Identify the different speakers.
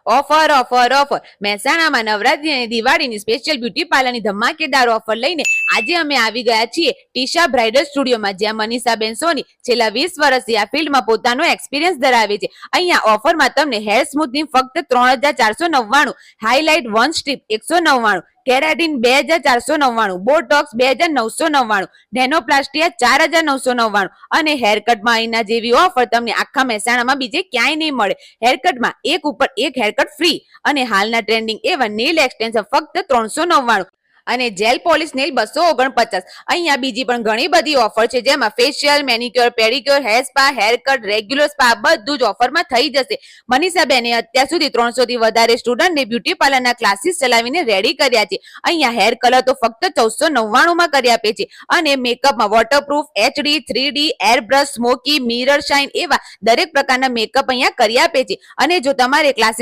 Speaker 1: Offer offer offer મહેસાણામાં નવરાત્રી અને દિવાળીની સ્પેશિયલ બ્યુટી પાર્લરની ધમાકેદાર ઓફર લઈને આજે અમે આવી ગયા છીએ ટીશા બ્રાઇડલ સ્ટુડિયોમાં, જ્યાં મનીષાબેન સોની છેલ્લા 20 વર્ષથી આ ફિલ્ડમાં પોતાનો એક્સપિરિયન્સ ધરાવે છે. અહીંયા ઓફરમાં તમને હેર સ્મૂથનિંગ ફક્ત 3499, highlight one strip 199, keratin 2499, Botox 2999, nanoplastia 4999 અને હેરકટમાં અહીંના જેવી ઓફર તમને આખા મહેસાણામાં બીજે ક્યાંય નહીં મળે. હેરકટમાં એક ઉપર એક હેરકટ ફ્રી અને હાલના ટ્રેન્ડિંગ એવા નેલ એક્સટેન્શન ફક્ત 399 અને જેલ પોલિશ નેલ 249. અહીંયા બીજી પણ ઘણી બધી ઓફર છે, જેમાં facial, manicure, pedicure, hair spa, haircut, regular spa બધું જ ઓફરમાં થઈ જશે. મનીષાબેને અત્યાર સુધી 300 થી વધારે સ્ટુડન્ટને બ્યુટી પાર્લરના ક્લાસીસ ચલાવીને રેડી કર્યા છે. અહીંયા હેર કલર તો ફક્ત 1499 માં કરી આપે છે અને મેકઅપમાં waterproof, HD, 3D, air brush, smoky, mirror shine એવા દરેક પ્રકારના મેકઅપ અહીંયા કરી આપે છે. અને જો તમારે ક્લાસીસ